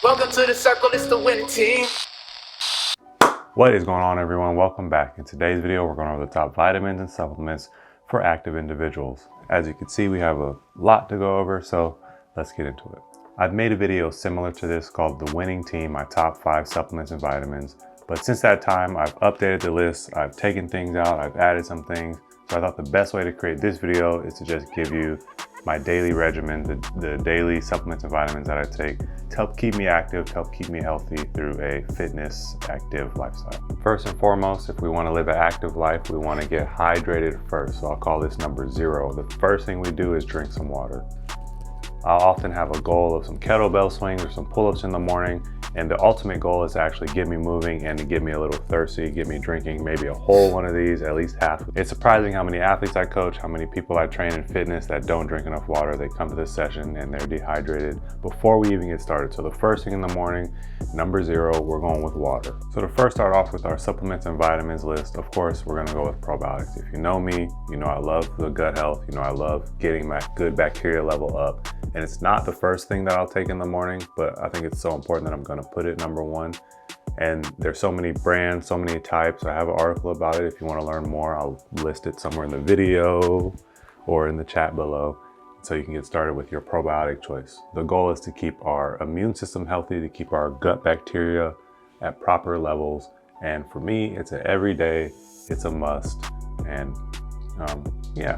Welcome to the circle, it's the winning team. What is going on, everyone? Welcome back. In today's video, we're going over the top vitamins and supplements for active individuals. As you can see, we have a lot to go over, so let's get into it. I've made a video similar to this called The Winning Team, my top 5 supplements and vitamins. But since that time, I've updated the list, I've taken things out, I've added some things. So I thought the best way to create this video is to just give you my daily regimen, the daily supplements and vitamins that I take to help keep me active, to help keep me healthy through a fitness active lifestyle. First and foremost, if we want to live an active life, we want to get hydrated first. So I'll call this number 0. The first thing we do is drink some water. I'll often have a goal of some kettlebell swings or some pull-ups in the morning. And the ultimate goal is to actually get me moving and to get me a little thirsty, get me drinking maybe a whole one of these, at least half. It's surprising how many athletes I coach, how many people I train in fitness that don't drink enough water. They come to this session and they're dehydrated before we even get started. So the first thing in the morning, number 0, we're going with water. So to first start off with our supplements and vitamins list, of course, we're gonna go with probiotics. If you know me, you know I love the gut health. You know I love getting my good bacteria level up. And it's not the first thing that I'll take in the morning, but I think it's so important that I'm gonna put it number 1. And there's so many brands, so many types. I have an article about it. If you want to learn more, I'll list it somewhere in the video or in the chat below, so you can get started with your probiotic choice. The goal is to keep our immune system healthy, to keep our gut bacteria at proper levels. And for me, it's an everyday, it's a must. And yeah,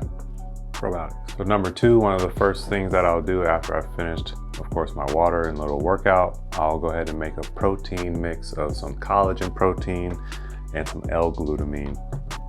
probiotics. So number 2, one of the first things that I'll do after I've finished, of course, my water and little workout, I'll go ahead and make a protein mix of some collagen protein and some L-glutamine.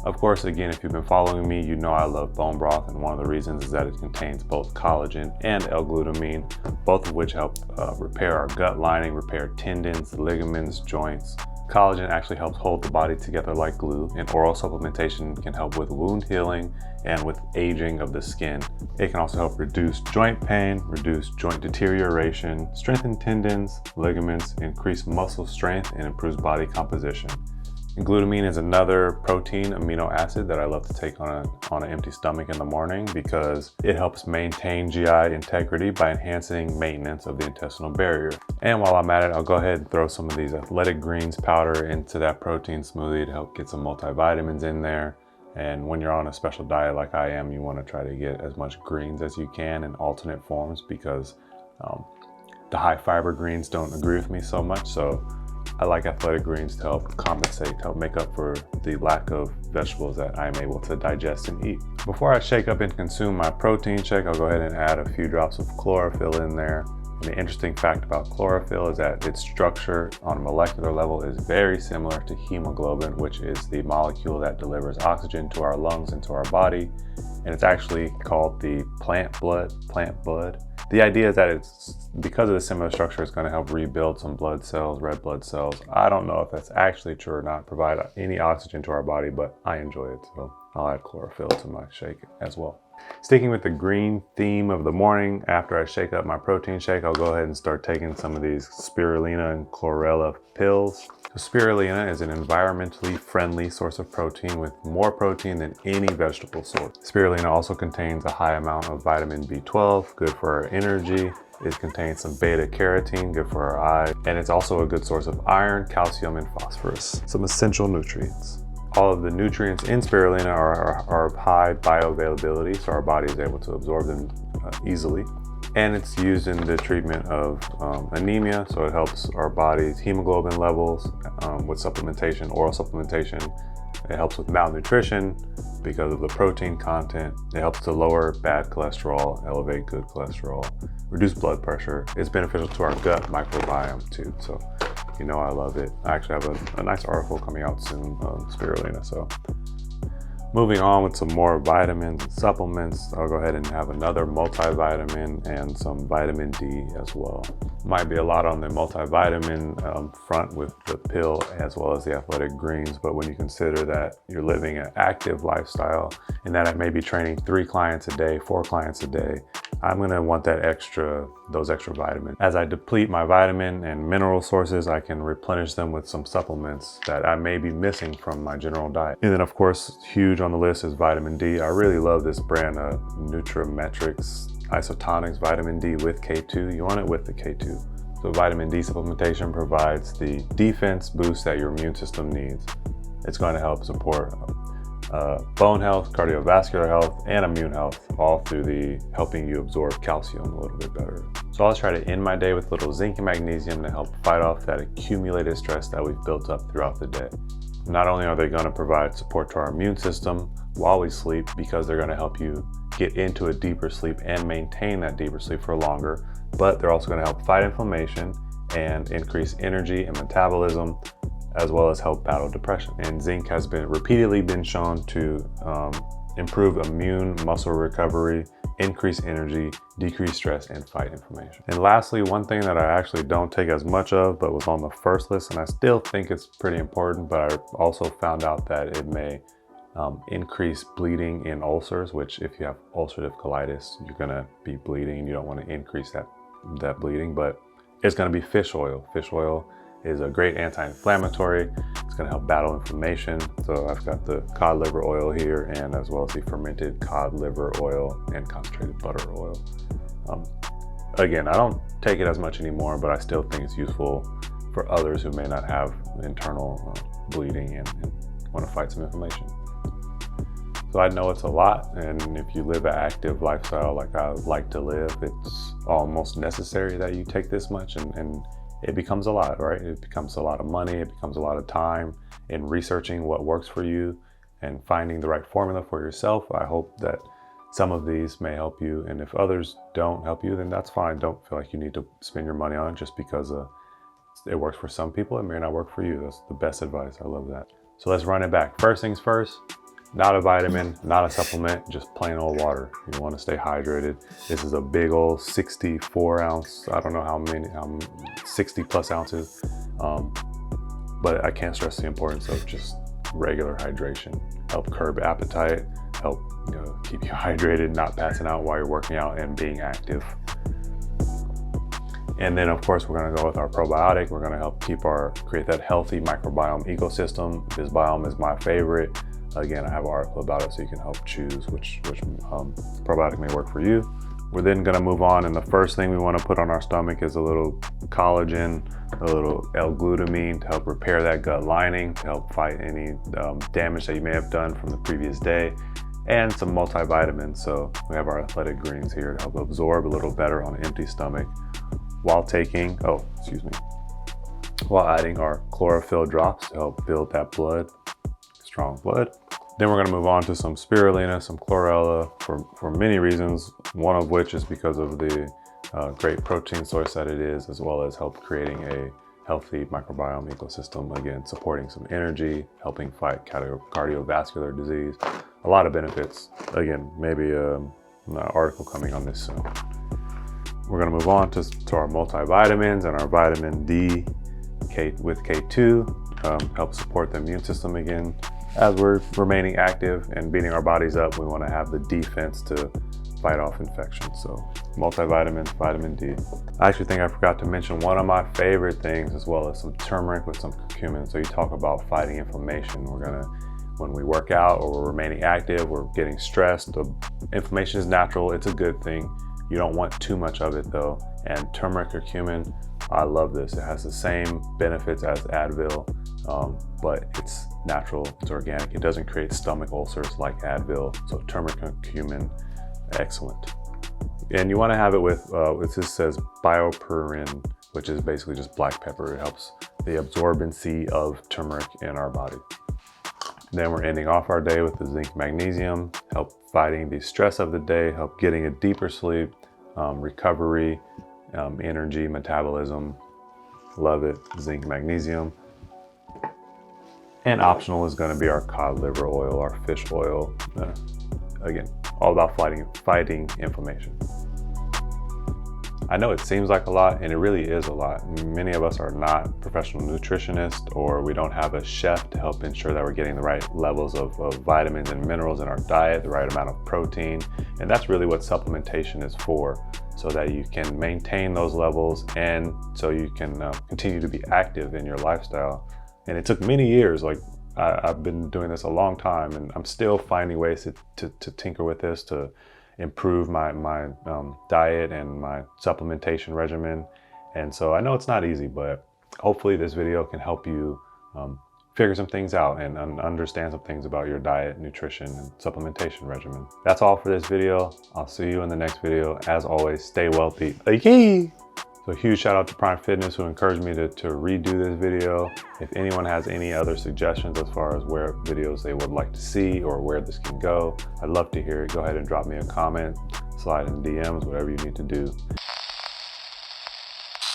Of course, again, if you've been following me, you know I love bone broth, and one of the reasons is that it contains both collagen and L-glutamine, both of which help repair our gut lining, repair tendons, ligaments, joints. Collagen actually helps hold the body together like glue, and oral supplementation can help with wound healing and with aging of the skin. It can also help reduce joint pain, reduce joint deterioration, strengthen tendons, ligaments, increase muscle strength, and improves body composition. And glutamine is another protein amino acid that I love to take on an empty stomach in the morning because it helps maintain GI integrity by enhancing maintenance of the intestinal barrier. And while I'm at it, I'll go ahead and throw some of these athletic greens powder into that protein smoothie to help get some multivitamins in there. And when you're on a special diet like I am, you want to try to get as much greens as you can in alternate forms because the high fiber greens don't agree with me so much. So I like athletic greens to help compensate, to help make up for the lack of vegetables that I'm able to digest and eat. Before I shake up and consume my protein shake, I'll go ahead and add a few drops of chlorophyll in there. And the interesting fact about chlorophyll is that its structure on a molecular level is very similar to hemoglobin, which is the molecule that delivers oxygen to our lungs and to our body. And it's actually called the plant blood. The idea is that it's because of the similar structure, it's going to help rebuild some blood cells, red blood cells. I don't know if that's actually true or not, provide any oxygen to our body, but I enjoy it. So I'll add chlorophyll to my shake as well. Sticking with the green theme of the morning, after I shake up my protein shake, I'll go ahead and start taking some of these spirulina and chlorella pills. So spirulina is an environmentally friendly source of protein with more protein than any vegetable source. Spirulina also contains a high amount of vitamin B12, good for our energy. It contains some beta carotene, good for our eyes, and it's also a good source of iron, calcium, and phosphorus, some essential nutrients. All of the nutrients in spirulina are of high bioavailability, so our body is able to absorb them easily. And it's used in the treatment of anemia, so it helps our body's hemoglobin levels with supplementation, oral supplementation. It helps with malnutrition because of the protein content. It helps to lower bad cholesterol, elevate good cholesterol, reduce blood pressure. It's beneficial to our gut microbiome too, so you know I love it. I actually have a nice article coming out soon on spirulina. So moving on with some more vitamins and supplements, I'll go ahead and have another multivitamin and some vitamin D as well. Might be a lot on the multivitamin front with the pill as well as the athletic greens, but when you consider that you're living an active lifestyle and that I may be training 3 clients a day, 4 clients a day, I'm gonna want those extra vitamins. As I deplete my vitamin and mineral sources, I can replenish them with some supplements that I may be missing from my general diet. And then of course, huge on the list is vitamin D. I really love this brand of Nutrametrics Isotonics Vitamin D with K2. You want it with the K2. So vitamin D supplementation provides the defense boost that your immune system needs. It's going to help support bone health, cardiovascular health, and immune health, all through the helping you absorb calcium a little bit better. So I'll try to end my day with a little zinc and magnesium to help fight off that accumulated stress that we've built up throughout the day. Not only are they going to provide support to our immune system while we sleep, because they're going to help you get into a deeper sleep and maintain that deeper sleep for longer, but they're also going to help fight inflammation and increase energy and metabolism, as well as help battle depression. And zinc has been repeatedly been shown to improve immune muscle recovery, increase energy, decrease stress, and fight inflammation. And lastly, one thing that I actually don't take as much of, but was on the first list, and I still think it's pretty important, but I also found out that it may increase bleeding in ulcers, which if you have ulcerative colitis, you're gonna be bleeding and you don't want to increase that bleeding, but it's gonna be fish oil. Fish oil is a great anti-inflammatory. It's going to help battle inflammation. So I've got the cod liver oil here, and as well as the fermented cod liver oil and concentrated butter oil. Again, I don't take it as much anymore, but I still think it's useful for others who may not have internal bleeding and want to fight some inflammation. So I know it's a lot, and if you live an active lifestyle like I like to live, it's almost necessary that you take this much, and it becomes a lot, right? It becomes a lot of money, it becomes a lot of time in researching what works for you and finding the right formula for yourself. I hope that some of these may help you, and if others don't help you, then that's fine. Don't feel like you need to spend your money on it just because it works for some people. It may not work for you. That's the best advice. I love that. So let's run it back. First things first, not a vitamin, not a supplement, just plain old water. You want to stay hydrated. This is a big old 64 ounce, I don't know how many, 60 plus ounces. But I can't stress the importance of just regular hydration. Help curb appetite, help keep you hydrated, not passing out while you're working out, and being active. And then of course, we're gonna go with our probiotic. We're gonna help create that healthy microbiome ecosystem. This biome is my favorite. Again, I have an article about it, so you can help choose which probiotic may work for you. We're then gonna move on, and the first thing we wanna put on our stomach is a little collagen, a little L-glutamine to help repair that gut lining, to help fight any damage that you may have done from the previous day, and some multivitamins. So we have our athletic greens here to help absorb a little better on an empty stomach while adding our chlorophyll drops to help build that strong blood. Then we're going to move on to some spirulina, some chlorella for many reasons, one of which is because of the great protein source that it is, as well as help creating a healthy microbiome ecosystem, again, supporting some energy, helping fight cardiovascular disease. A lot of benefits. Again, maybe an article coming on this soon. We're going to move on to our multivitamins and our vitamin D with K2, help support the immune system again. As we're remaining active and beating our bodies up, we want to have the defense to fight off infections. So multivitamins, vitamin D. I actually think I forgot to mention one of my favorite things, as well as some turmeric with some curcumin. So you talk about fighting inflammation. When we work out or we're remaining active, we're getting stressed. The inflammation is natural. It's a good thing. You don't want too much of it though. And turmeric, curcumin, I love this. It has the same benefits as Advil, but it's natural, it's organic. It doesn't create stomach ulcers like Advil. So turmeric and curcumin, excellent. And you want to have it with, this says bioperine, which is basically just black pepper. It helps the absorbency of turmeric in our body. Then we're ending off our day with the zinc magnesium, help fighting the stress of the day, help getting a deeper sleep, recovery, energy, metabolism. Love it, zinc magnesium. And optional is going to be our cod liver oil, our fish oil. Again, all about fighting inflammation. I know it seems like a lot, and it really is a lot. Many of us are not professional nutritionists, or we don't have a chef to help ensure that we're getting the right levels of vitamins and minerals in our diet, the right amount of protein. And that's really what supplementation is for, so that you can maintain those levels and so you can continue to be active in your lifestyle. And it took many years. Like I've been doing this a long time, and I'm still finding ways to tinker with this, to improve my diet and my supplementation regimen. And so I know it's not easy, but hopefully this video can help you figure some things out and understand some things about your diet, nutrition, and supplementation regimen. That's all for this video. I'll see you in the next video. As always, stay wealthy. So huge shout out to Prime Fitness who encouraged me to redo this video. If anyone has any other suggestions as far as where videos they would like to see or where this can go, I'd love to hear it. Go ahead and drop me a comment, slide in DMs, whatever you need to do.